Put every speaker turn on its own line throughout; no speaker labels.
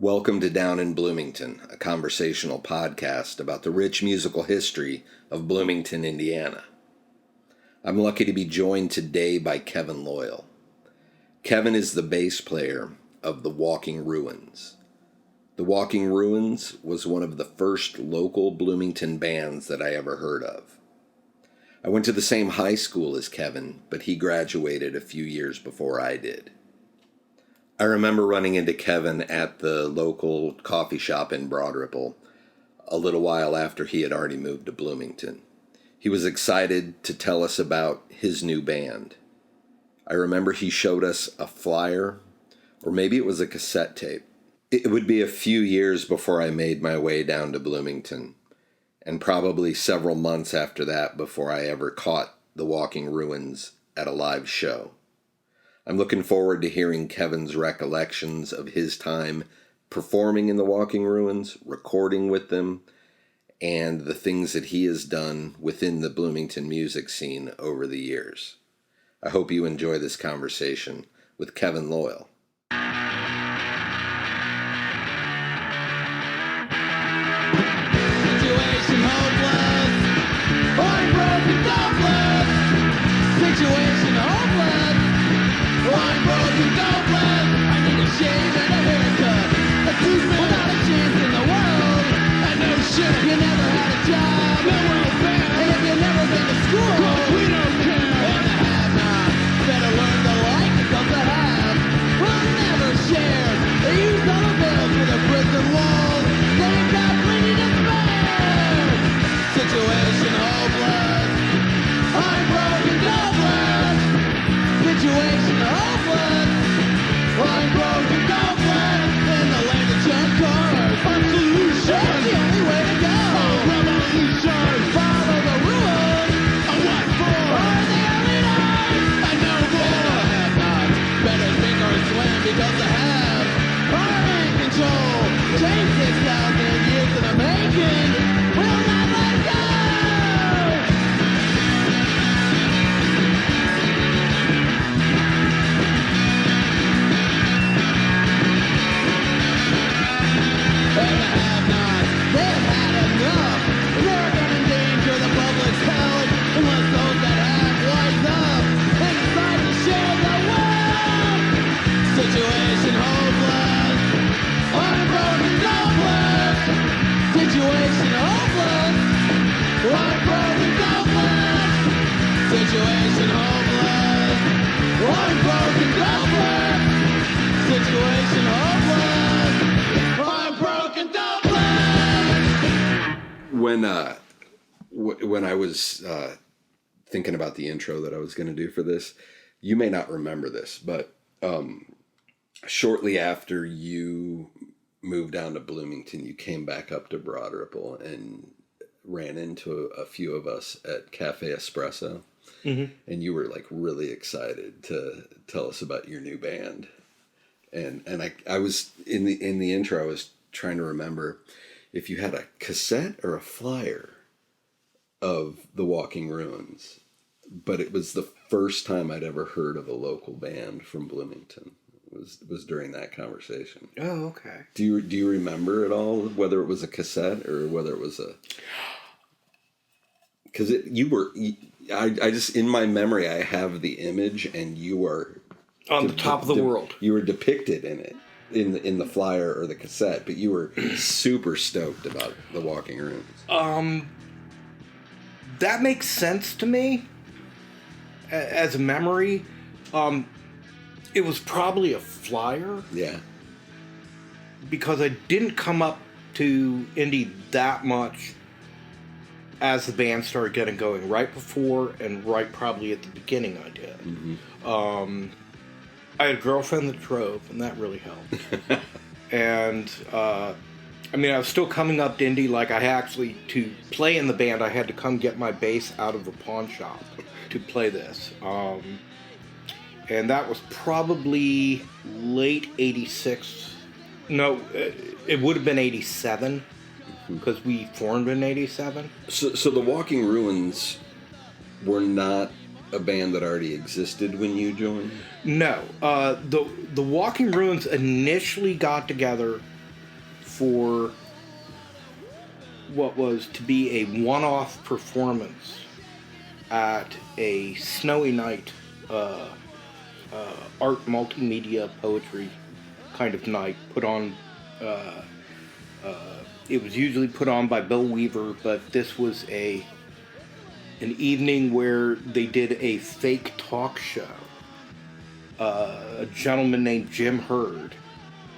Welcome to Down in Bloomington, a conversational podcast about the rich musical history of Bloomington, Indiana. I'm lucky to be joined today by Kevin Loyal. Kevin is the bass player of The Walking Ruins. The Walking Ruins was one of the first local Bloomington bands that I ever heard of. I went to the same high school as Kevin, but he graduated a few years before I did. I remember running into Kevin at the local coffee shop in Broad Ripple a little while after he had already moved to Bloomington. He was excited to tell us about his new band. I remember he showed us a flyer, or maybe it was a cassette tape. It would be a few years before I made my way down to Bloomington, and probably several months after that before I ever caught The Walking Ruins at a live show. I'm looking forward to hearing Kevin's recollections of his time performing in The Walking Ruins, recording with them, and the things that he has done within the Bloomington music scene over the years. I hope you enjoy this conversation with Kevin Loyal.
Situation hopeless, heartbroken, hopeless. Situation hopeless, heartbroken, hopeless. I need a shave and a haircut, a tooth without a chance in the world. And no shit, you never had a job, no welfare, and if you never been to school, we don't care. And the have-not better learn to like because the have will never share. They use all the bills for the prison walls. They've got plenty to spare. Situation hopeless, heartbroken, hopeless. Situation hopeless, heartbroken, hopeless. In the land of junk cars, our solution. That's the only way to go. Revolution, follow the rules. A what for? Are they early night? I know more. And the have-not better sink or swim because the have are in control. Change 6,000 years in the making. Will not let go. And the have-not, they've had enough. They're gonna endanger the public's health unless those that have wise up and decide to share the wealth. Situation hopeless, heartbroken, hopeless. Situation hopeless, heartbroken, hopeless. Situation hopeless, heartbroken, hopeless. Situation hopeless, heartbroken, hopeless.
When I was thinking about the intro that I was going to do for this, you may not remember this, but shortly after you moved down to Bloomington, you came back up to Broad Ripple and ran into a few of us at Cafe Espresso, and you were like really excited to tell us about your new band. And I was in the intro, I was trying to remember if you had a cassette or a flyer of The Walking Ruins, but it was the first time I'd ever heard of a local band from Bloomington. It was during that conversation.
Oh, okay.
Do you remember at all whether it was a cassette or whether it was a? Because I just in my memory I have the image and you were
on the top of the world.
You were depicted in it. In the flyer or the cassette, but you were super stoked about The Walking Ruins.
That makes sense to me as a memory. It was probably a flyer.
Yeah.
Because I didn't come up to Indy that much as the band started getting going. Right before and right probably at the beginning I did. Mm-hmm. I had a girlfriend that drove, and that really helped. And, I was still coming up to Indy, like to play in the band, I had to come get my bass out of the pawn shop to play this. And that was probably late 86. No, it would have been 87, because we formed in 87.
So The Walking Ruins were not a band that already existed when you joined?
No. The Walking Ruins initially got together for what was to be a one-off performance at a snowy night, art, multimedia, poetry kind of night put on. It was usually put on by Bill Weaver, but this was an evening where they did a fake talk show. A gentleman named Jim Hurd,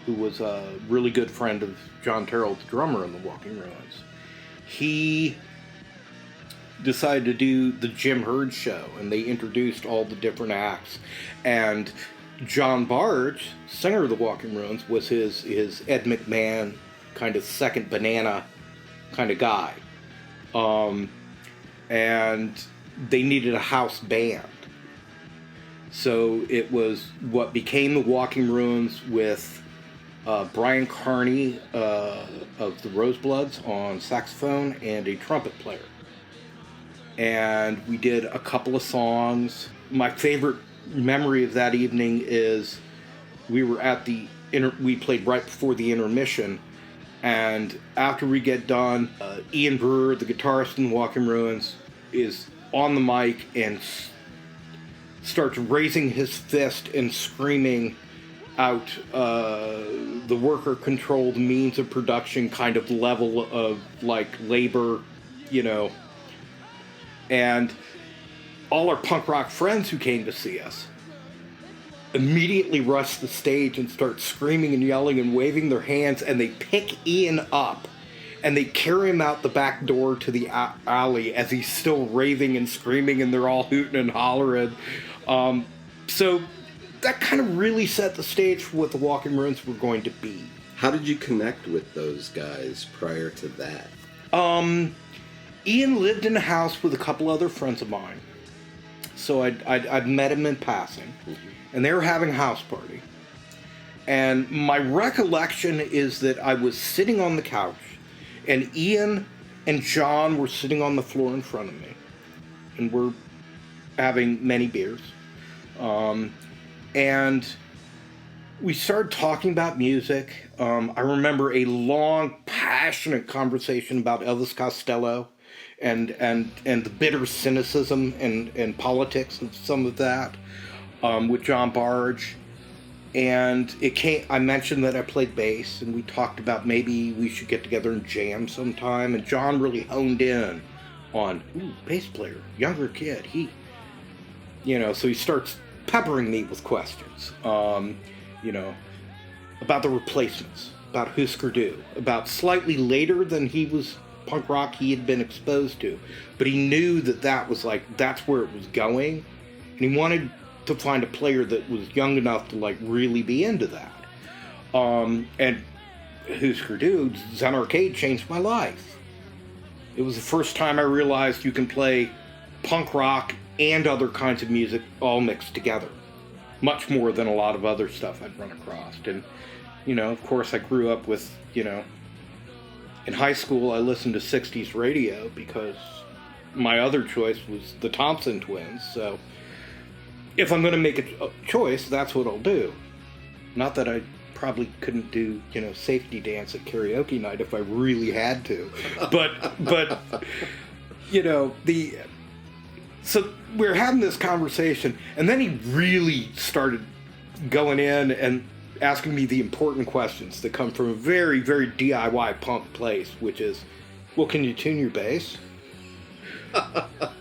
who was a really good friend of John Terrell, the drummer in the Walking Ruins, he decided to do the Jim Hurd show, and they introduced all the different acts. And John Barge, singer of the Walking Ruins, was his Ed McMahon kind of second banana kind of guy. And they needed a house band. So it was what became the Walking Ruins with Brian Carney of the Rosebloods on saxophone and a trumpet player. And we did a couple of songs. My favorite memory of that evening is we were at we played right before the intermission, and after we get done, Ian Brewer, the guitarist in Walking Ruins, is on the mic and starts raising his fist and screaming out the worker-controlled means of production kind of level of, like, labor, you know. And all our punk rock friends who came to see us immediately rush the stage and start screaming and yelling and waving their hands, and they pick Ian up and they carry him out the back door to the alley as he's still raving and screaming, and they're all hooting and hollering. So that kind of really set the stage for what the Walking Ruins were going to be.
How did you connect with those guys prior to that?
Ian lived in a house with a couple other friends of mine. So I'd met him in passing. Mm-hmm. And they were having a house party. And my recollection is that I was sitting on the couch, and Ian and John were sitting on the floor in front of me. And we're having many beers. And we started talking about music. I remember a long, passionate conversation about Elvis Costello and the bitter cynicism and politics of some of that with John Barge. And I mentioned that I played bass, and we talked about maybe we should get together and jam sometime. And John really honed in on, bass player, younger kid. So he starts peppering me with questions, about the Replacements, about Husker Du, about slightly later than he was punk rock he had been exposed to. But he knew that's where it was going. And he wanted to find a player that was young enough to, like, really be into that. And Husker Du, Zen Arcade changed my life. It was the first time I realized you can play punk rock and other kinds of music all mixed together. Much more than a lot of other stuff I'd run across. And, of course I grew up with, in high school I listened to 60s radio because my other choice was the Thompson Twins. So if I'm going to make a choice, that's what I'll do. Not that I probably couldn't do, safety dance at karaoke night if I really had to. But so we were having this conversation, and then he really started going in and asking me the important questions that come from a very, very DIY punk place, which is, well, can you tune your bass?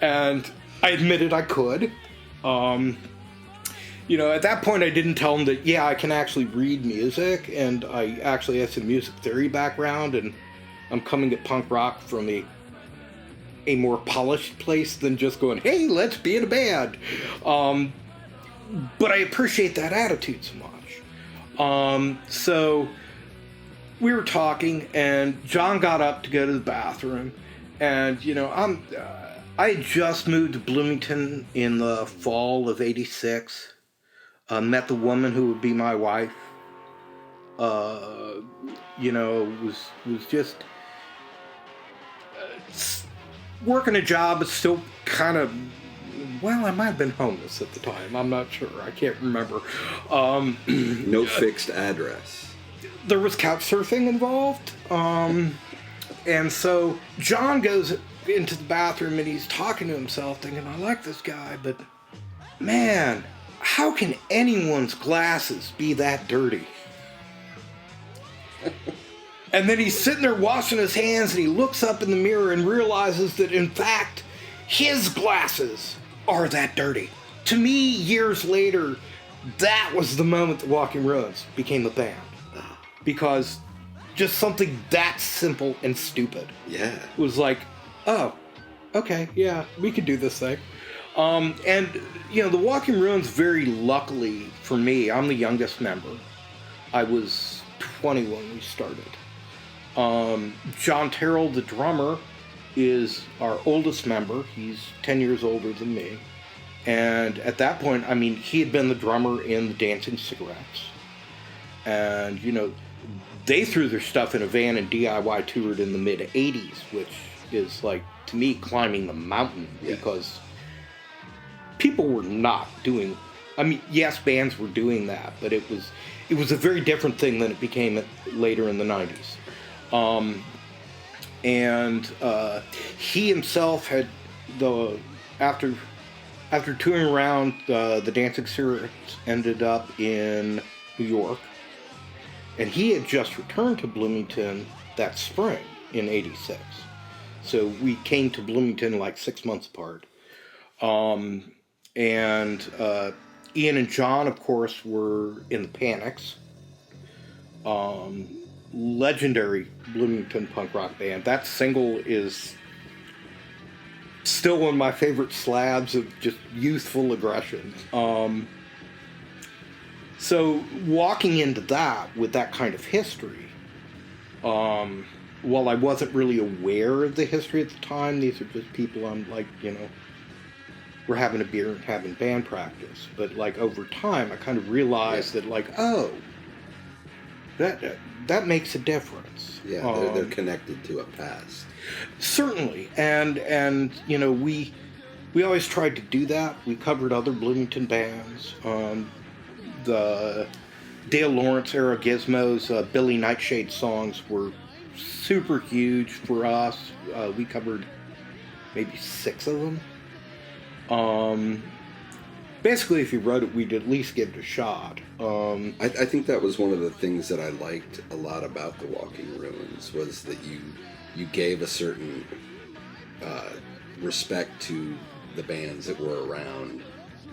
And I admitted I could. At that point I didn't tell him that, I can actually read music, and I actually have some music theory background, and I'm coming at punk rock from a more polished place than just going, hey, let's be in a band. But I appreciate that attitude so much. So we were talking, and John got up to go to the bathroom, and, I had just moved to Bloomington in the fall of '86. Met the woman who would be my wife. Was just working a job, but still kind of, I might have been homeless at the time. I'm not sure. I can't remember.
No fixed address.
there was couch surfing involved. And so John goes into the bathroom and he's talking to himself thinking, I like this guy, but man, how can anyone's glasses be that dirty? And then he's sitting there washing his hands and he looks up in the mirror and realizes that in fact his glasses are that dirty. To me, years later, that was the moment that Walking Ruins became a band. Because just something that simple and stupid.
Yeah.
Was like, oh, okay, yeah, we could do this thing. And, the Walking Ruins, very luckily for me, I'm the youngest member. I was 20 when we started. John Terrell, the drummer, is our oldest member. He's 10 years older than me. And at that point, he had been the drummer in the Dancing Cigarettes. And, they threw their stuff in a van and DIY toured in the mid-'80s, which is, like, to me, climbing the mountain. Yeah. Because people were not doing... yes, bands were doing that, but it was a very different thing than it became later in the 90s. He himself had after touring around, the Dancing Cigarettes ended up in New York, and he had just returned to Bloomington that spring in '86. So we came to Bloomington like 6 months apart. Ian and John, of course, were in the Panics. Legendary Bloomington punk rock band. That single is still one of my favorite slabs of just youthful aggression. So walking into that with that kind of history, while I wasn't really aware of the history at the time, these are just people I'm like, we're having a beer and having band practice. But like over time, I kind of realized that like, oh, that makes a difference.
Yeah, they're connected to a past.
Certainly, and we always tried to do that. We covered other Bloomington bands. The Dale Lawrence era Gizmos, Billy Nightshade songs were super huge for us. We covered maybe 6 of them. Basically, if you wrote it, we'd at least give it a shot.
I think that was one of the things that I liked a lot about the Walking Ruins, was that you gave a certain respect to the bands that were around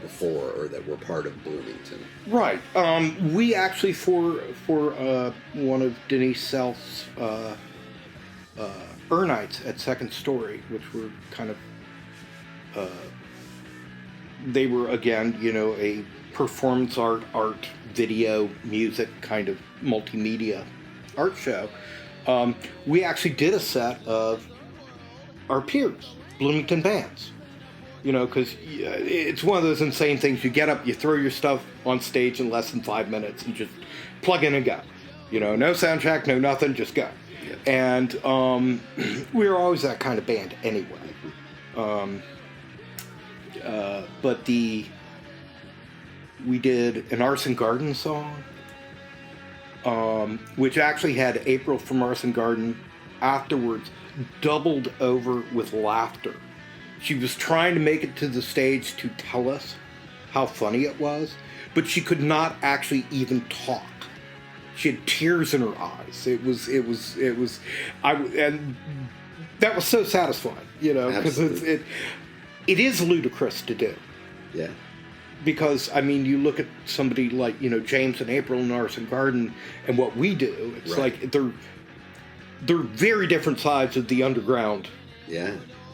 before or that were part of Bloomington.
Right. We actually, for one of Denise Self's Nights at Second Story, which were kind of... they were, again, a performance art, video, music kind of multimedia art show. We actually did a set of our peers, Bloomington bands. Because it's one of those insane things. You get up, you throw your stuff on stage in less than 5 minutes and just plug in and go. No sound check, no nothing, just go. Yes. And we were always that kind of band anyway. But we did an Arson Garden song, which actually had April from Arson Garden afterwards doubled over with laughter. She was trying to make it to the stage to tell us how funny it was, but she could not actually even talk. She had tears in her eyes. And that was so satisfying, because it is ludicrous to do.
Yeah.
Because, you look at somebody like, James and April and Arson Garden and what we do, it's right. Like they're very different sides of the underground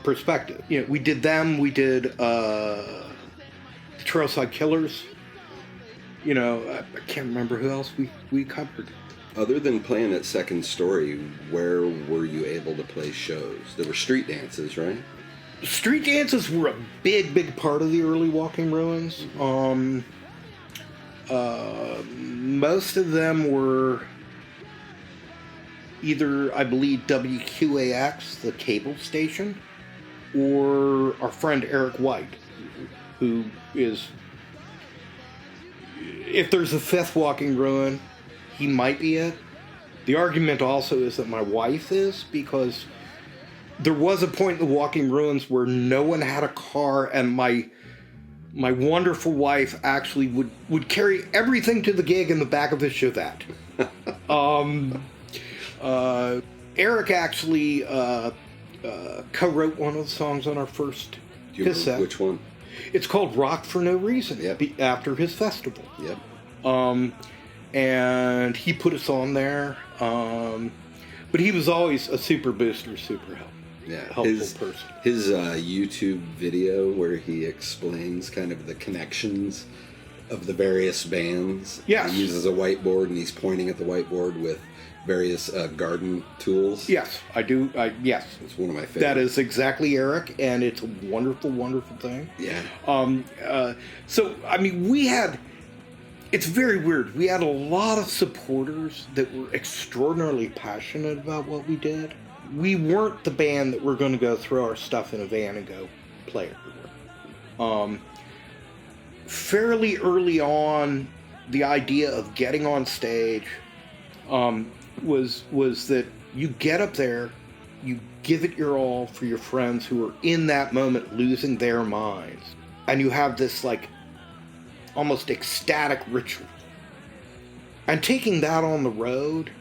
perspective. We did them, we did the Trailside Killers. I can't remember who else we covered.
Other than playing at Second Story, where were you able to play shows? There were street dances, right?
Street dances were a big part of the early Walking Ruins. Most of them were either, I believe, WQAX, the cable station, or our friend Eric White, who is, if there's a 5th Walking Ruin, he might be it. The argument also is that my wife is, because there was a point in the Walking Ruins where no one had a car, and my wonderful wife actually would carry everything to the gig in the back of his Chevette. Eric actually co-wrote one of the songs on our first
Do you
cassette.
remember which one?
It's called Rock for No Reason,
Yep.
after his festival.
Yep.
And he put us on there. But he was always a super booster, super helpful person.
His YouTube video where he explains kind of the connections of the various bands.
Yes.
He uses a whiteboard and he's pointing at the whiteboard with various garden tools.
Yes, I do. Yes.
It's one of my favorites.
That is exactly Eric, and it's a wonderful, wonderful thing.
Yeah.
So, I mean, it's very weird. We had a lot of supporters that were extraordinarily passionate about what we did. We weren't the band that were going to go throw our stuff in a van and go play everywhere. Fairly early on, the idea of getting on stage was that you get up there, you give it your all for your friends who are in that moment losing their minds, and you have this like almost ecstatic ritual. And taking that on the road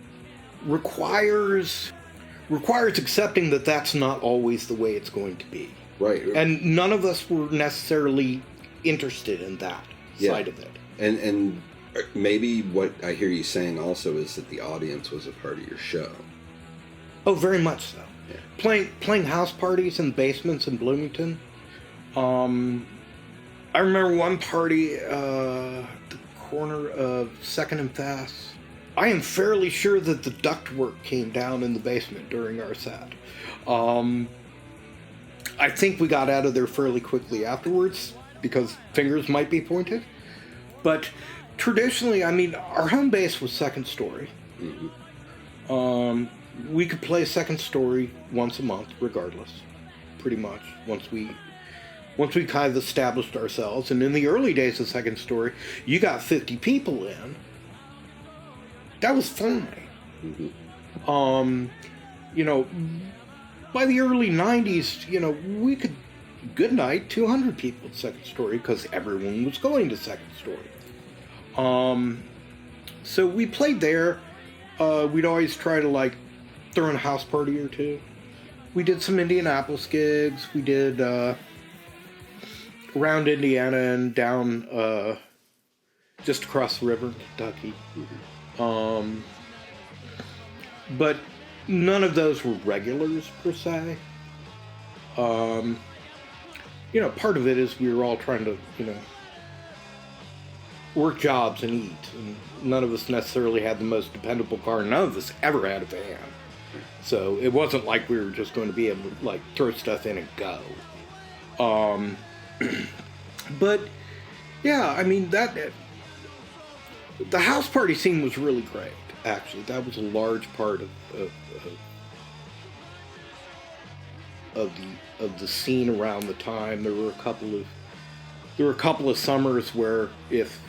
requires accepting that that's not always the way it's going to be.
Right.
And none of us were necessarily interested in that side of it.
And maybe what I hear you saying also is that the audience was a part of your show.
Oh, very much so.
Yeah.
Playing house parties in basements in Bloomington. I remember one party at the corner of 2nd and Fass. I am fairly sure that the ductwork came down in the basement during our set. I think we got out of there fairly quickly afterwards because fingers might be pointed. But traditionally, I mean, our home base was second story. Mm-hmm. We could play second story once a month, regardless, pretty much, once we kind of established ourselves. And in the early days of second story, you got 50 people in. That was fine. Mm-hmm. By the early 90s, we could, good night, 200 people at second story because everyone was going to second story. So we played there. We'd always try to throw in a house party or two. We did some Indianapolis gigs. We did around Indiana and down just across the river in Kentucky. Mm-hmm. But none of those were regulars per se. Part of it is we were all trying to, work jobs and eat. And none of us necessarily had the most dependable car. None of us ever had a van. So it wasn't like we were just going to be able to throw stuff in and go. But yeah, I mean the house party scene was really great. Actually, that was a large part of the scene around the time. There were a couple of summers where if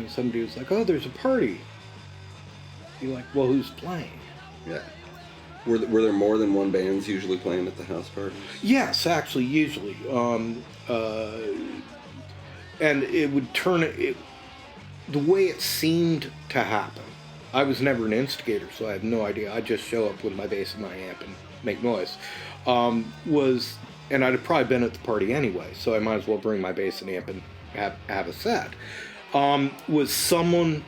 somebody was like, "Oh, there's a party," you're like, "Well, who's playing?"
Yeah. Were there more than one bands usually playing at the house parties?
Yes, actually, usually. And it would the way it seemed to happen. I was never an instigator, so I have no idea. I'd just show up with my bass and my amp and make noise. And I'd have probably been at the party anyway, so I might as well bring my bass and amp and have a set. Was someone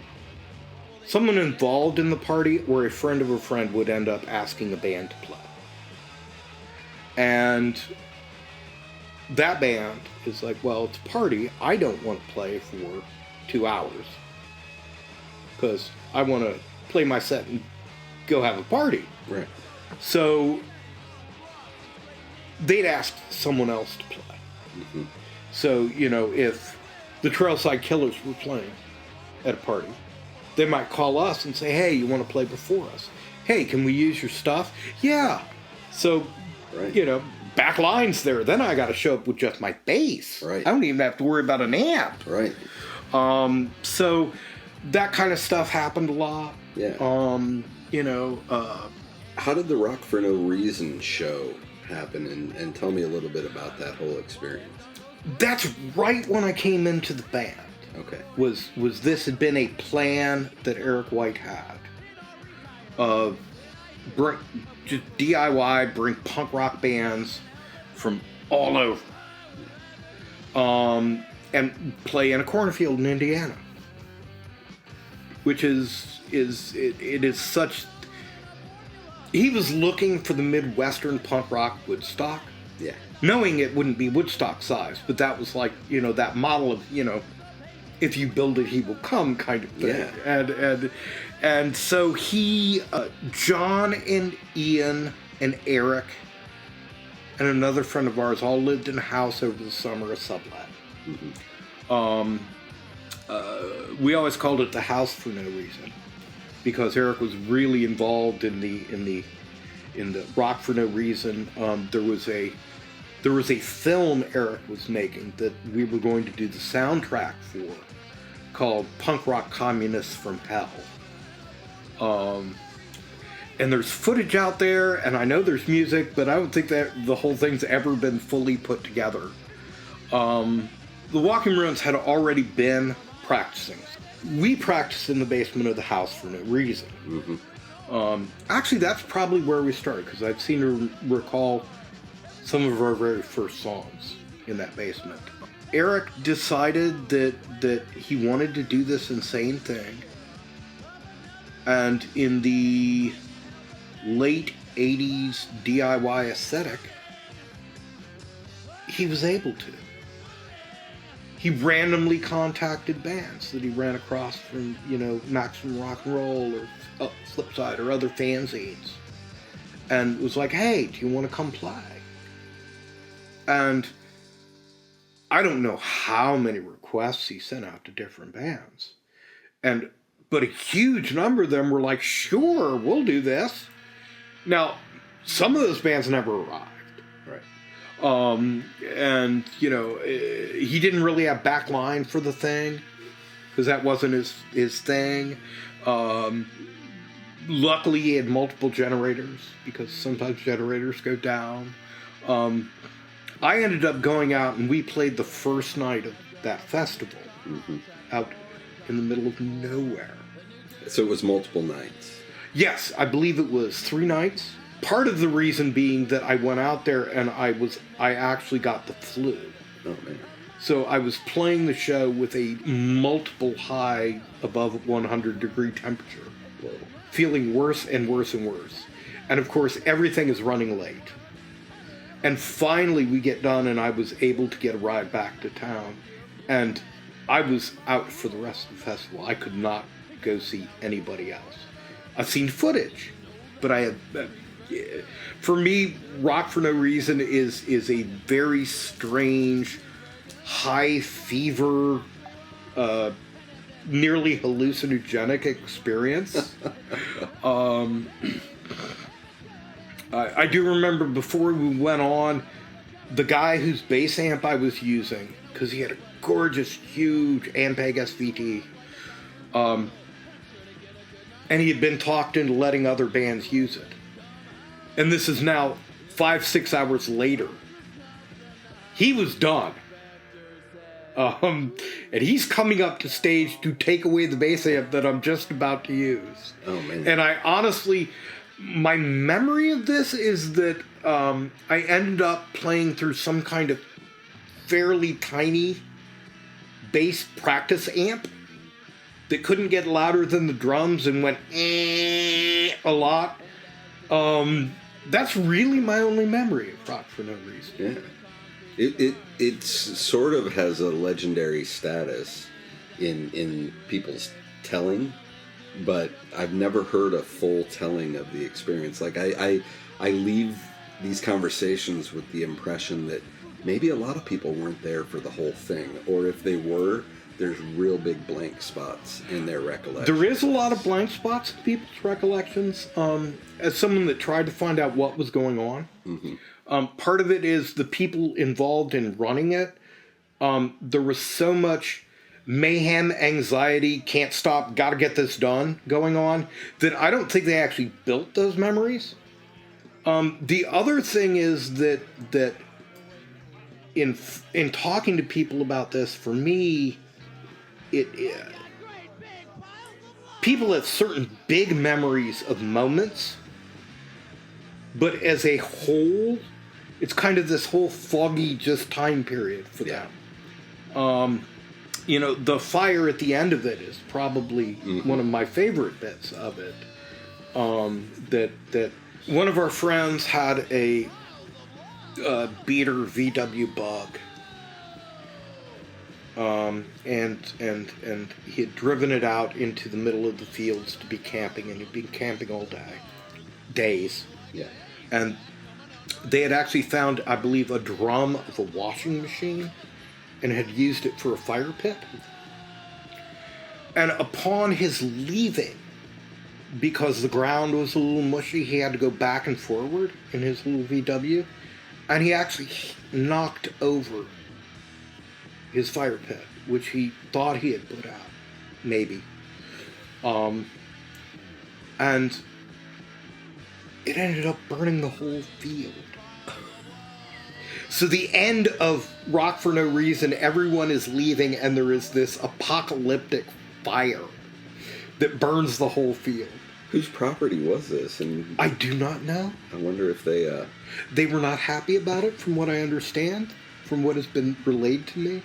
involved in the party, or a friend of a friend would end up asking a band to play. And that band is like, well, it's a party. I don't want to play for 2 hours because I want to play my set and go have a party.
Right.
So they'd ask someone else to play. Mm-hmm. So, if the Trailside Killers were playing at a party, they might call us and say, "Hey, you want to play before us? Hey, can we use your stuff?" Yeah. So,
right.
Back lines there. Then I got to show up with just my bass.
Right.
I don't even have to worry about an amp.
Right.
So that kind of stuff happened a lot.
Yeah.
You know,
How did the Rock for No Reason show happen? And tell me a little bit about that whole experience.
that's right when I came into the band.
Okay.
Was this had been a plan that Eric White had? Bring just DIY, bring punk rock bands from all over, and play in a cornfield in Indiana, which is such. He was looking for the Midwestern punk rock Woodstock,
Yeah.
knowing it wouldn't be Woodstock size, but that was like, that model of, if you build it, he will come kind of thing.
Yeah.
And so he, John and Ian and Eric and another friend of ours all lived in a house over the summer, a sublet. Mm-hmm. We always called it the house for no reason, because Eric was really involved in the Rock for No Reason. There was a film Eric was making that we were going to do the soundtrack for, called Punk Rock Communists from Hell. And there's footage out there, and I know there's music, but I don't think that the whole thing's ever been fully put together. The Walking Ruins had already been practicing. We practiced in the basement of the house for no reason. Mm-hmm. Actually, that's probably where we started, because I've seem to recall some of our very first songs in that basement. Eric decided that he wanted to do this insane thing, and in the late 80s DIY aesthetic, he was able to. He randomly contacted bands that he ran across from, Maximum Rock and Roll or Flipside or other fanzines, and was like, hey, do you want to come play? And I don't know how many requests he sent out to different bands, but a huge number of them were like, sure, we'll do this. Now, some of those bands never arrived.
Right.
And, he didn't really have backline for the thing, because that wasn't his thing. Luckily, he had multiple generators, because sometimes generators go down. I ended up going out, and we played the first night of that festival, mm-hmm. out in the middle of nowhere.
So it was multiple nights?
Yes, I believe it was 3 nights. Part of the reason being that I went out there and I actually got the flu.
Oh, man.
So I was playing the show with a multiple high above 100 degree temperature.
Whoa.
Feeling worse and worse and worse. And of course, everything is running late. And finally we get done and I was able to get a ride back to town. And I was out for the rest of the festival. I could not go see anybody else. I've seen footage, but I have... for me, Rock for No Reason is a very strange, high fever, nearly hallucinogenic experience. I do remember before we went on, the guy whose bass amp I was using, because he had a gorgeous, huge Ampeg SVT, and he had been talked into letting other bands use it. And this is now 5-6 hours later. He was done. And he's coming up to stage to take away the bass amp that I'm just about to use.
Oh, man.
And I honestly, my memory of this is that I ended up playing through some kind of fairly tiny bass practice amp that couldn't get louder than the drums and went a lot. That's really my only memory of Rock for No Reason.
Yeah. It sort of has a legendary status in people's telling, but I've never heard a full telling of the experience. Like I leave these conversations with the impression that maybe a lot of people weren't there for the whole thing, or if they were, there's real big blank spots in their recollection.
There is a lot of blank spots in people's recollections. As someone that tried to find out what was going on, mm-hmm. Part of it is the people involved in running it. There was so much mayhem, anxiety, can't stop, gotta get this done going on, then I don't think they actually built those memories. The other thing is that in talking to people about this, for me, it people have certain big memories of moments, but as a whole, it's kind of this whole foggy just time period for them. The fire at the end of it is probably one of my favorite bits of it. That one of our friends had a beater VW Bug, and he had driven it out into the middle of the fields to be camping, and he'd been camping all days.
Yeah.
And they had actually found, I believe, a drum of a washing machine and had used it for a fire pit. And upon his leaving, because the ground was a little mushy, he had to go back and forward in his little VW, and he actually knocked over his fire pit, which he thought he had put out, maybe. And it ended up burning the whole field. So the end of Rock for No Reason, everyone is leaving, and there is this apocalyptic fire that burns the whole field.
Whose property was this? And
I do not know.
I wonder if they
were not happy about it, from what I understand, from what has been relayed to me.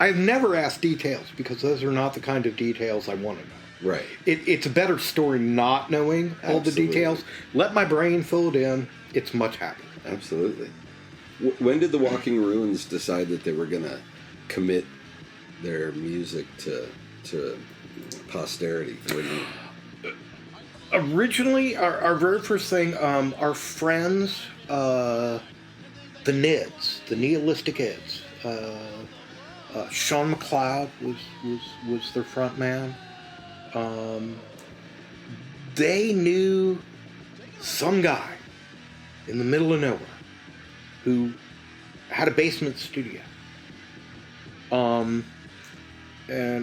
I've never asked details, because those are not the kind of details I want to know.
Right.
It's a better story not knowing all the details. Let my brain fill it in. It's much happier.
Absolutely. When did the Walking Ruins decide that they were going to commit their music to posterity?
Originally, our very first thing, our friends, the Nids, the Nihilistic Ids, Sean McLeod was their front man. They knew some guy in the middle of nowhere who had a basement studio. And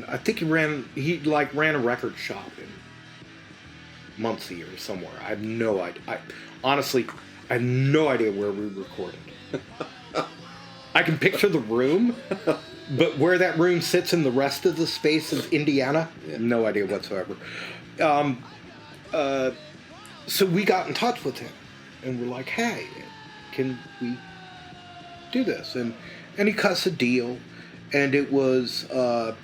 I think he ran a record shop in Muncie or somewhere. I have no idea. Honestly, I have no idea where we recorded. I can picture the room, but where that room sits in the rest of the space of Indiana, no idea whatsoever. So we got in touch with him, and we're like, hey, can we do this? And he cut us a deal, and it was, that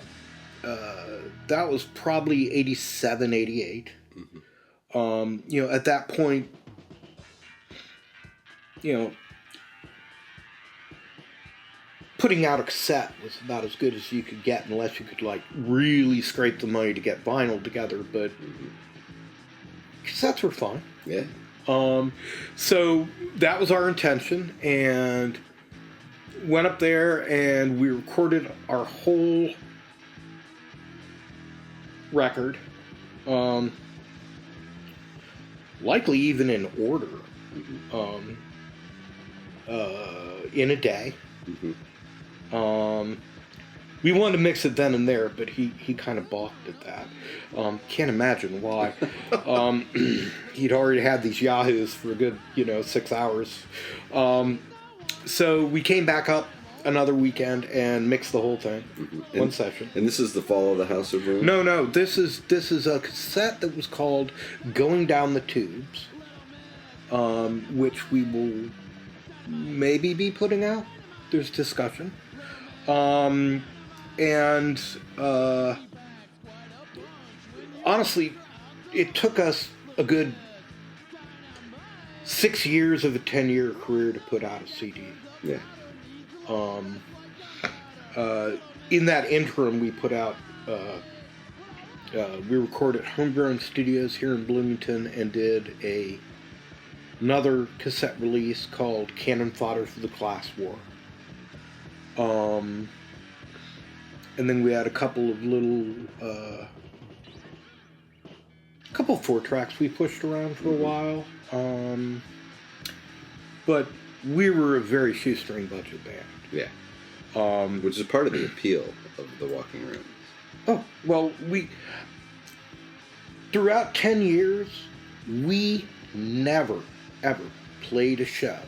was probably 87, 88. Mm-hmm. At that point, putting out a cassette was about as good as you could get, unless you could really scrape the money to get vinyl together, but cassettes were fun.
Yeah.
So that was our intention, and went up there and we recorded our whole record, likely even in order, in a day. Mm-hmm. We wanted to mix it then and there, but he kind of balked at that. Can't imagine why. He'd already had these yahoos for a good, 6 hours. So we came back up another weekend and mixed the whole thing. Mm-hmm. One session.
And this is the fall of the House of Ruin?
No. This is a cassette that was called Going Down the Tubes, which we will maybe be putting out. There's discussion. Honestly, it took us a good 6 years of a 10-year career to put out a CD.
Yeah.
In that interim, we put out, we recorded Homegrown Studios here in Bloomington and did another cassette release called Cannon Fodder for the Class War. And then we had a couple of little, couple 4-tracks we pushed around for a while. But we were a very shoestring budget band.
Yeah. Which is part of the appeal of the Walking Ruins.
Oh, well, throughout 10 years, we never, ever played a show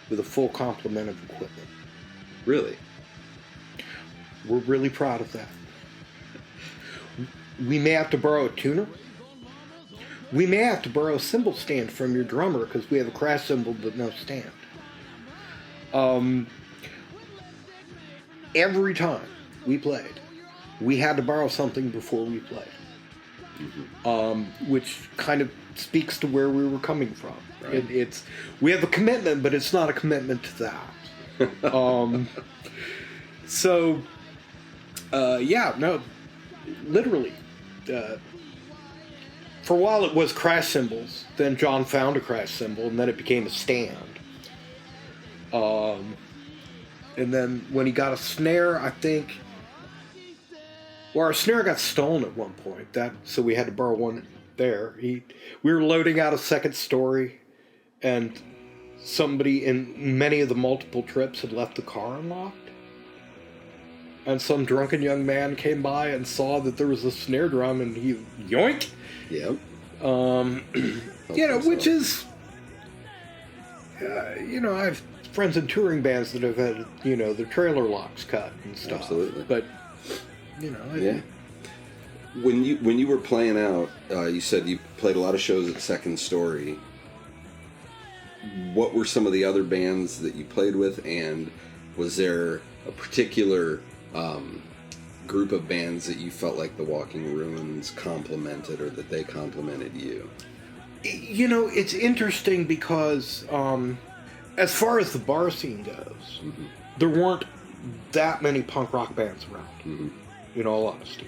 with a full complement of equipment.
Really?
We're really proud of that. We may have to borrow a tuner. We may have to borrow a cymbal stand from your drummer because we have a crash cymbal but no stand. Every time we played, we had to borrow something before we played. Which kind of speaks to where we were coming from. Right. We have a commitment, but it's not a commitment to that. So, literally. For a while it was crash cymbals. Then John found a crash cymbal, and then it became a stand. And then when he got a snare, I think... Well, our snare got stolen at one point, so we had to borrow one there. We were loading out a second story, and somebody in many of the multiple trips had left the car unlocked. And some drunken young man came by and saw that there was a snare drum, and he yoink.
Yep.
Which is, I have friends in touring bands that have had, their trailer locks cut and stuff.
Absolutely.
But,
yeah. When you were playing out, you said you played a lot of shows at Second Story. What were some of the other bands that you played with, and was there a particular group of bands that you felt like the Walking Ruins complimented, or that they complimented you?
It's interesting because as far as the bar scene goes, there weren't that many punk rock bands around, in all honesty.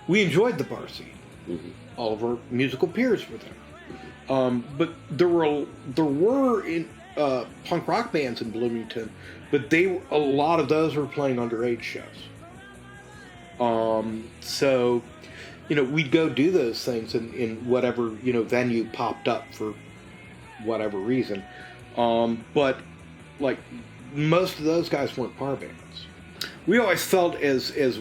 We enjoyed the bar scene. All of our musical peers were there. But there were punk rock bands in Bloomington, but a lot of those were playing underage shows. So, we'd go do those things in whatever, venue popped up for whatever reason. But, like, most of those guys weren't bar bands. We always felt as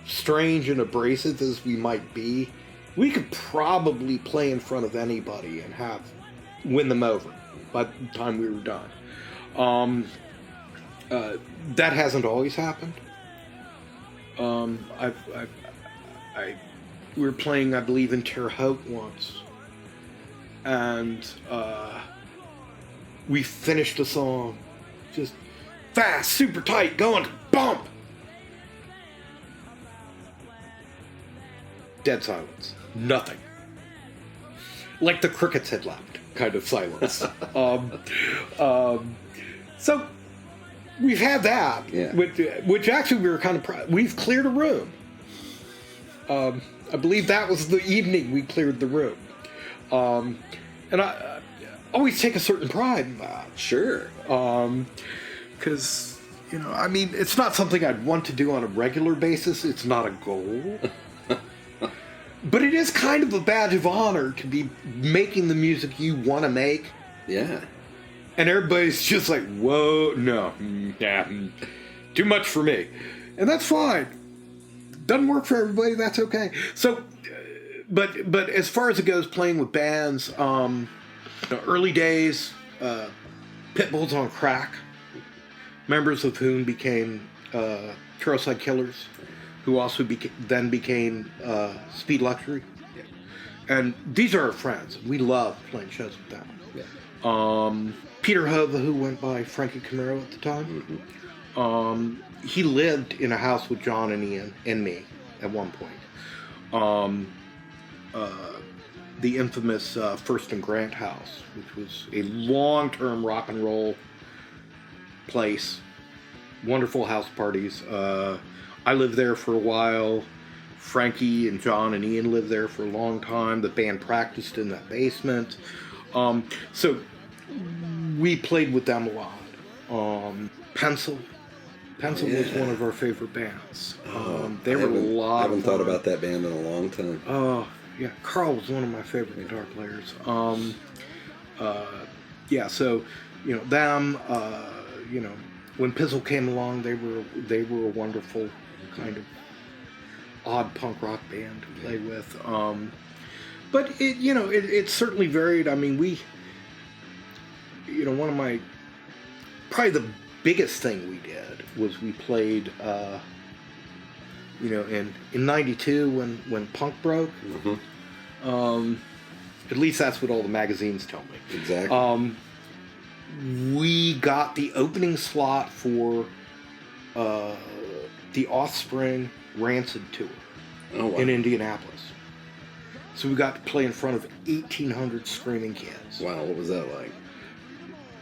strange and abrasive as we might be, we could probably play in front of anybody and win them over by the time we were done. That hasn't always happened. We were playing, I believe, in Terre Haute once, and we finished the song just fast, super tight, going bump. Dead silence. Nothing. Like the crickets had left, kind of silence. So we've had that, which actually we were kind of proud. We've cleared a room. I believe that was the evening we cleared the room. And I always take a certain pride in that.
Sure.
Because, it's not something I'd want to do on a regular basis. It's not a goal. But it is kind of a badge of honor to be making the music you want to make.
Yeah.
And everybody's just like, whoa, no, too much for me. And that's fine. Doesn't work for everybody, that's okay. So, but as far as it goes, playing with bands, early days, Pitbulls on Crack, members of whom became Trailside Killers, who also then became Speed Luxury. Yeah. And these are our friends. We love playing shows with them. Yeah. Peter Hova, who went by Frankie Camaro at the time, he lived in a house with John and Ian and me at one point. The infamous First and Grant house, which was a long-term rock and roll place. Wonderful house parties. I lived there for a while. Frankie and John and Ian lived there for a long time. The band practiced in that basement. So we played with them a lot. Pencil was one of our favorite bands. They were a lot.
I haven't thought about that band in a long time.
Oh, yeah. Carl was one of my favorite guitar players. So, them, when Pizzle came along, they were a wonderful kind of odd punk rock band to play with. But it certainly varied. I mean, one of my, probably the biggest thing we did was we played, in '92 when punk broke. At least that's what all the magazines tell me.
Exactly.
We got the opening slot for the Offspring Rancid tour in Indianapolis. So we got to play in front of 1,800 screaming kids.
Wow, what was that like?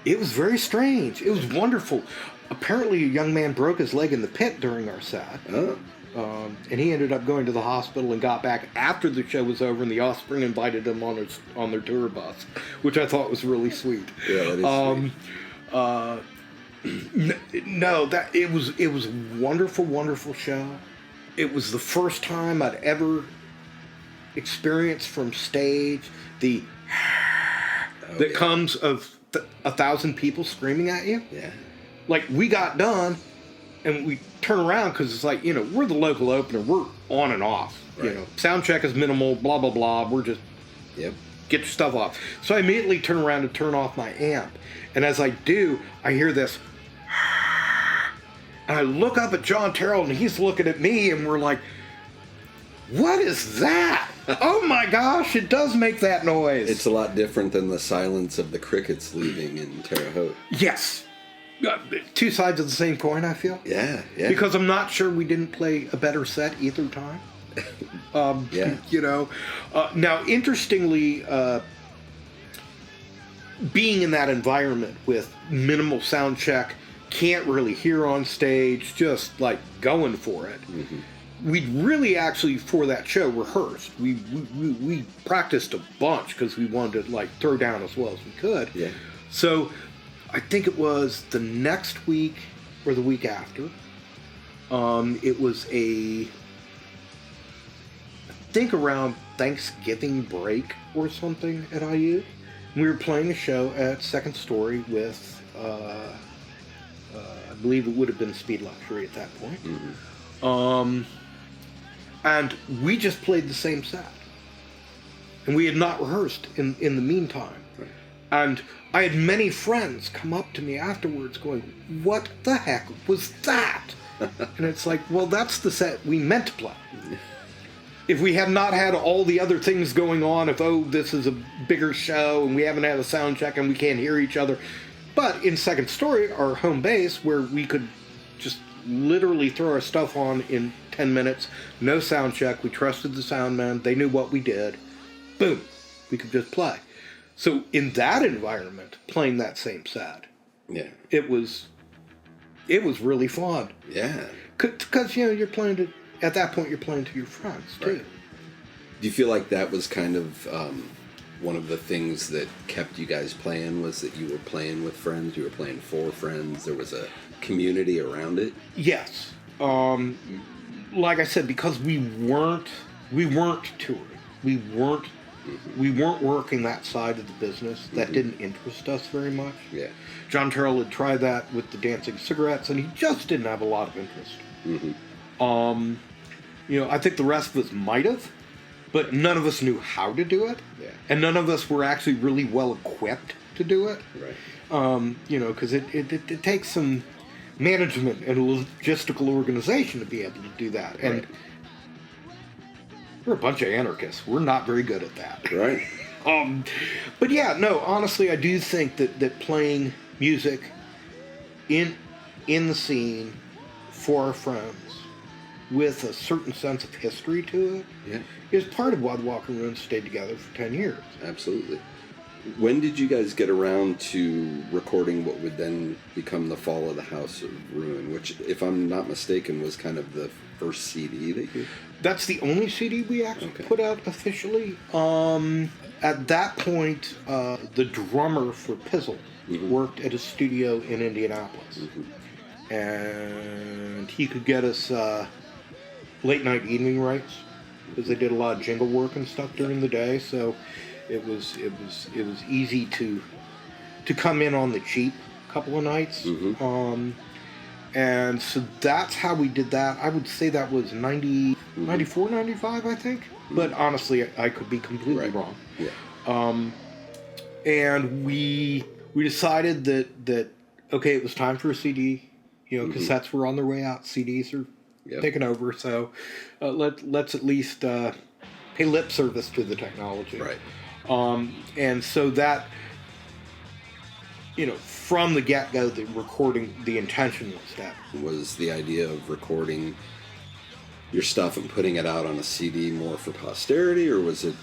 It was very strange. It was wonderful. Apparently a young man broke his leg in the pit during our set.
Oh.
And he ended up going to the hospital and got back after the show was over, and the Offspring invited him on their tour bus, which I thought was really sweet.
Yeah, that is sweet.
It was a wonderful, wonderful show. It was the first time I'd ever experienced from stage that comes of 1,000 people screaming at you.
Yeah.
Like, we got done, and we turn around because it's like, we're the local opener. We're on and off.
Right.
Sound check is minimal, blah, blah, blah. We're just get your stuff off. So I immediately turn around and turn off my amp. And as I do, I hear this. And I look up at John Terrell, and he's looking at me, and we're like, what is that? Oh my gosh, it does make that noise.
It's a lot different than the silence of the crickets leaving in Terre Haute.
Yes. Two sides of the same coin, I feel.
Yeah, yeah.
Because I'm not sure we didn't play a better set either time. Now, interestingly, being in that environment with minimal sound check, can't really hear on stage, just like going for it. We really actually, for that show, rehearsed. We practiced a bunch because we wanted to like throw down as well as we could.
Yeah.
So I think it was the next week or the week after. It was I think around Thanksgiving break or something at IU. We were playing a show at Second Story with, I believe it would have been Speed Luxury at that point. And we just played the same set. And we had not rehearsed in the meantime.
Right.
And I had many friends come up to me afterwards going, what the heck was that? And it's like, well, that's the set we meant to play. If we had not had all the other things going on, this is a bigger show and we haven't had a sound check and we can't hear each other. But in Second Story, our home base, where we could just literally throw our stuff on in 10 minutes, no sound check, we trusted the sound man, they knew what we did, boom, we could just play. So in that environment, playing that same set, it was really fun.
Yeah.
Because, you're playing at that point, you're playing to your friends, too.
Right. Do you feel like that was kind of one of the things that kept you guys playing, was that you were playing with friends, you were playing for friends, there was a community around it?
Yes. Like I said, because we weren't touring. We weren't working that side of the business. That didn't interest us very much.
Yeah.
John Terrell had tried that with the Dancing Cigarettes, and he just didn't have a lot of interest. I think the rest of us might have, but none of us knew how to do it.
Yeah.
And none of us were actually really well equipped to do it.
Right.
Because it takes some management and logistical organization to be able to do that. And we're a bunch of anarchists. We're not very good at that.
Right.
But yeah, no, honestly, I do think that playing music in the scene for our friends with a certain sense of history to it is part of why the Walking Ruins stayed together for 10 years.
Absolutely. When did you guys get around to recording what would then become the Fall of the House of Ruin, which, if I'm not mistaken, was kind of the first CD that you...
That's the only CD we actually put out officially. At that point, the drummer for Pizzle worked at a studio in Indianapolis. And he could get us late night evening rights, because they did a lot of jingle work and stuff during the day, so it was easy to come in on the cheap a couple of nights. And so that's how we did that. I would say that was 94, 95, I think. But honestly, I could be completely wrong.
Yeah.
And we decided that okay, it was time for a CD. You know, cassettes were on their way out. CDs are taking over. So let's at least pay lip service to the technology.
Right.
And so that, you know, from the get-go, the intention was that.
Was the idea of recording your stuff and putting it out on a CD more for posterity, or was it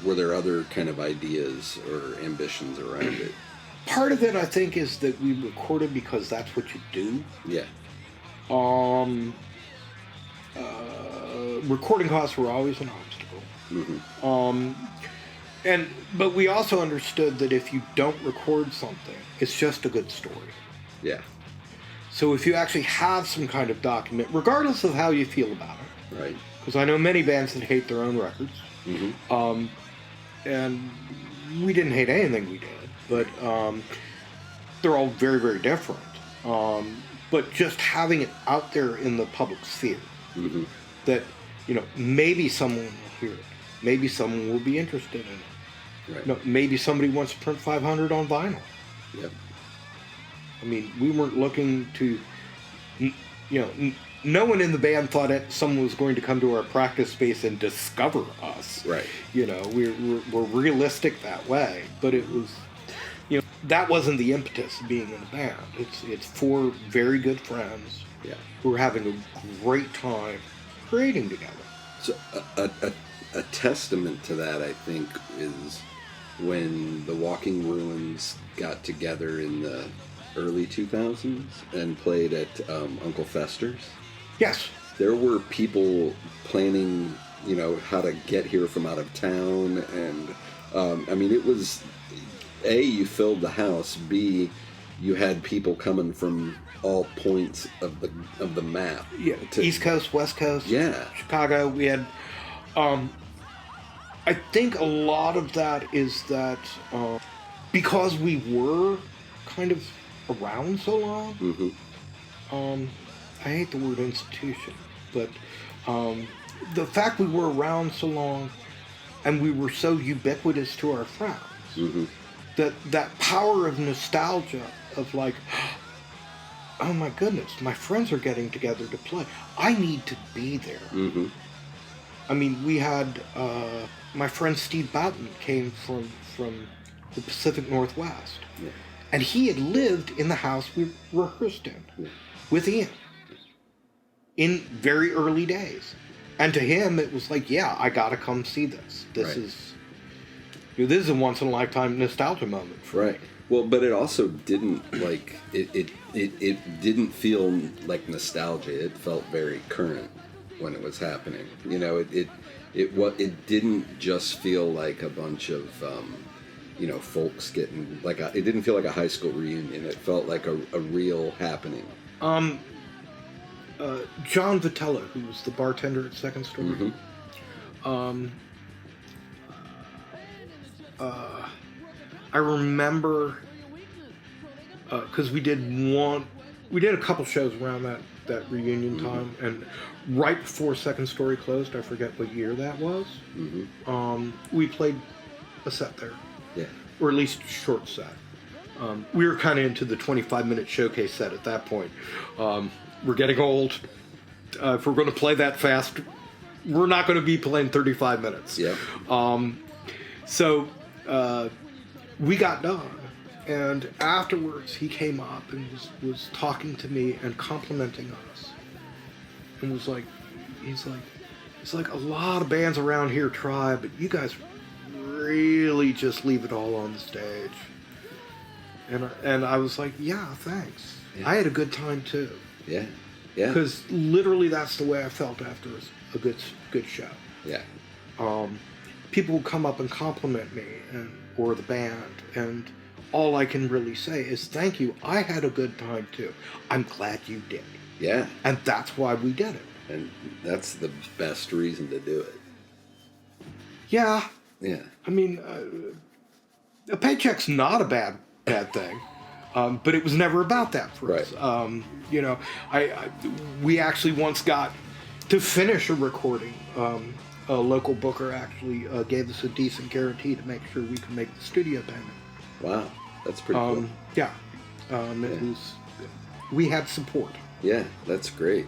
were there other kind of ideas or ambitions around it?
Part of it, I think, is that we recorded because that's what you do.
Yeah.
Recording costs were always an obstacle. But we also understood that if you don't record something, it's just a good story.
Yeah.
So if you actually have some kind of document, regardless of how you feel about it,
Right.
because I know many bands that hate their own records, and we didn't hate anything we did, but they're all very, very different. But just having it out there in the public sphere, that, you know, maybe someone will hear it, maybe someone will be interested in it.
Right.
No, maybe somebody wants to print 500 on vinyl.
Yep.
I mean, we weren't looking to, you know, no one in the band thought someone was going to come to our practice space and discover us.
Right.
You know, we're realistic that way, but it was, you know, that wasn't the impetus of being in a band. It's four very good friends who are having a great time creating together.
So a testament to that, I think, is when the Walking Ruins got together in the early 2000s and played at Uncle Fester's.
Yes.
There were people planning, you know, how to get here from out of town, and I mean, it was A, you filled the house, B, you had people coming from all points of the map.
Yeah. East Coast, West Coast.
Yeah.
Chicago. We had. I think a lot of that is that because we were kind of around so long. I hate the word institution, but the fact we were around so long and we were so ubiquitous to our friends, that power of nostalgia of like, oh my goodness, my friends are getting together to play. I need to be there. I mean, we had my friend Steve Boughton came from the Pacific Northwest, and he had lived in the house we rehearsed in with Ian in very early days, and to him it was like, yeah, I gotta come see this. This is, you know, this is a once in a lifetime nostalgia moment for me.
Well, but it also didn't like it didn't feel like nostalgia. It felt very current when it was happening. You know, it didn't just feel like a bunch of you know, folks getting like it didn't feel like a high school reunion. It felt like a real happening.
John Vitella, who was the bartender at Second Story, I remember because we did a couple shows around that reunion time, and right before Second Story closed, I forget what year that was. We played a set there, or at least a short set. We were kind of into the 25-minute showcase set at that point. We're getting old. If we're going to play that fast, we're not going to be playing 35 minutes. So we got done, and afterwards he came up and was talking to me and complimenting us, and was like, he's like a lot of bands around here try, but you guys really just leave it all on the stage. And I was like, yeah, thanks. I had a good time too.
Yeah.
Because literally that's the way I felt after a good show. People would come up and compliment me or the band, and all I can really say is thank you. I had a good time too. I'm glad you did.
Yeah.
And that's why we did it.
And that's the best reason to do it.
Yeah.
Yeah.
I mean, a paycheck's not a bad thing. But it was never about that for us. You know, we actually once got to finish a recording. A local booker actually gave us a decent guarantee to make sure we could make the studio payment.
Wow, that's pretty cool.
Yeah. It was. We had support.
Yeah, that's great.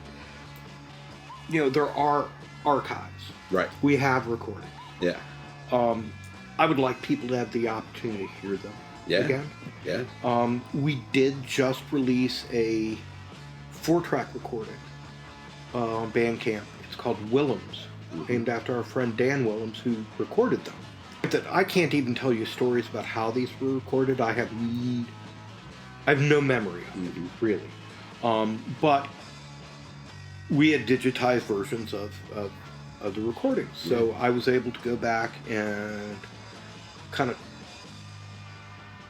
You know, there are archives.
Right.
We have recordings.
Yeah.
I would like people to have the opportunity to hear them again.
Yeah.
We did just release a 4-track recording on Bandcamp. It's called Willems, named after our friend Dan Willems, who recorded them. I can't even tell you stories about how these were recorded. I have no memory of it, really. But we had digitized versions of the recordings, so I was able to go back and kind of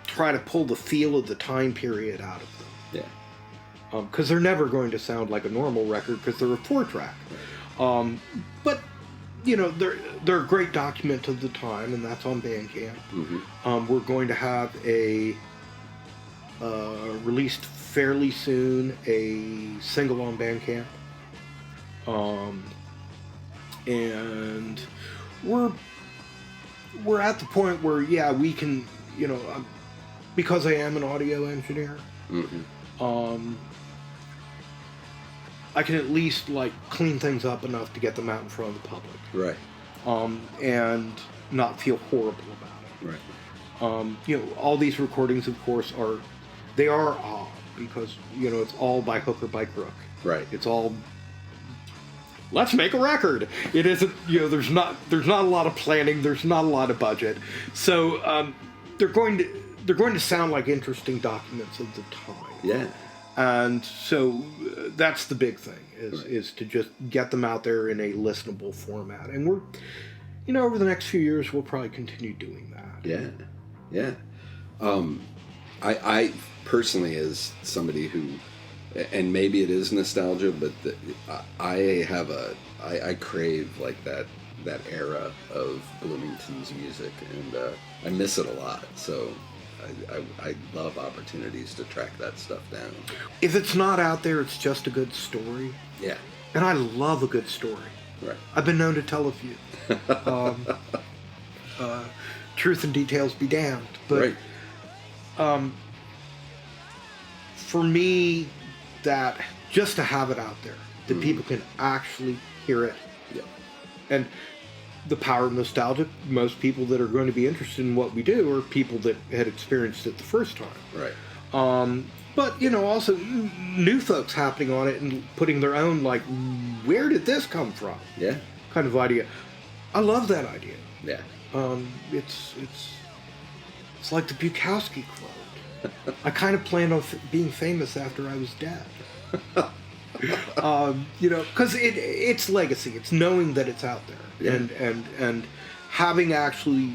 try to pull the feel of the time period out of them.
Yeah.
Because they're never going to sound like a normal record because they're a 4-track.
Right.
But you know, they're a great document of the time, and that's on Bandcamp. We're going to have a released fairly soon a single on Bandcamp. And we're at the point where we can, you know, because I am an audio engineer, I can at least like clean things up enough to get them out in front of the public.
Right.
And not feel horrible about it.
Right.
You know, all these recordings, of course, are odd because, you know, it's all by hook or by crook.
Right.
It's all, let's make a record. It isn't, you know, there's not a lot of planning, there's not a lot of budget. So they're going to sound like interesting documents of the time.
Yeah.
And so that's the big thing is to just get them out there in a listenable format. And we're, you know, over the next few years, we'll probably continue doing that.
Yeah. Yeah. I personally, as somebody who, and maybe it is nostalgia, but I crave like that era of Bloomington's music, and I miss it a lot. So I love opportunities to track that stuff down.
If it's not out there, it's just a good story.
Yeah.
And I love a good story.
Right.
I've been known to tell a few. Truth and details be damned. But
right.
For me, that just to have it out there, that people can actually hear it.
Yeah.
And the power of nostalgia, most people that are going to be interested in what we do are people that had experienced it the first time.
Right.
But, you know, also new folks happening on it and putting their own, like, where did this come from?
Yeah.
Kind of idea. I love that idea.
Yeah.
It's like the Bukowski quote. I kind of planned on being famous after I was dead. You know, because it's legacy. It's knowing that it's out there.
Yeah.
And having actually,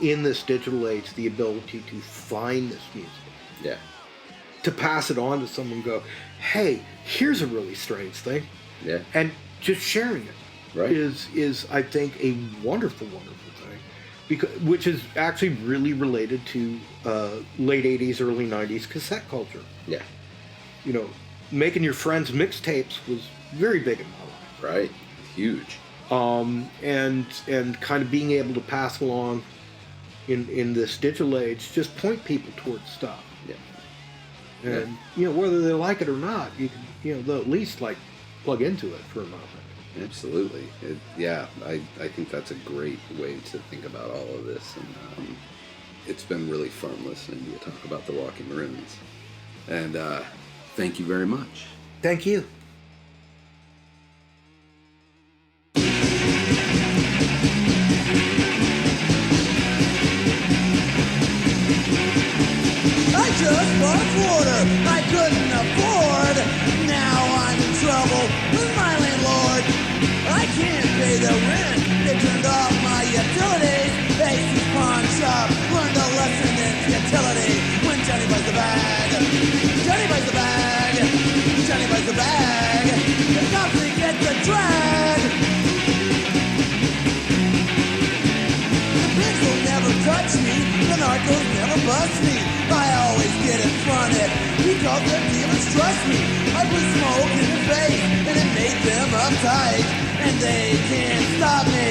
in this digital age, the ability to find this music.
Yeah.
To pass it on to someone and go, hey, here's a really strange thing.
Yeah.
And just sharing it
right.
is I think, a wonderful, wonderful thing. Which is actually really related to late 80s, early 90s cassette culture.
Yeah.
You know, making your friends mixtapes was very big in my life.
Right. Huge.
And kind of being able to pass along in this digital age, just point people towards stuff.
Yeah.
And, you know, whether they like it or not, you can, you know, they'll at least, like, plug into it for a moment.
Absolutely. I think that's a great way to think about all of this. And it's been really fun listening to you talk about the Walking Ruins. And thank you very much.
Thank you.
I just bought water I couldn't afford. Now I'm in trouble with my landlord. I can't pay the rent. They turned off my utilities. Ace's pawn shop learned a lesson in futility. When Johnny buys the bag, Johnny buys the bag, Johnny buys the bag. The company gets the drag. The pigs will never touch me. narcos never bust me. I always get it fronted because the demons trust me. I put smoke in their face and it made them uptight, and they can't stop me,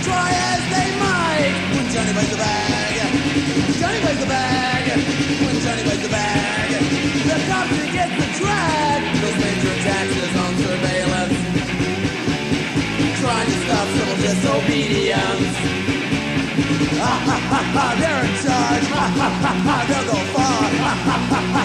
try as they might. When Johnny buys the bag, Johnny buys the bag. When Johnny buys the bag, the cops get the drag. Those major taxes on surveillance, trying to stop civil disobedience. Ha ha ha ha, they're in charge. Ha ha ha ha, they'll go far. Ha ha ha ha.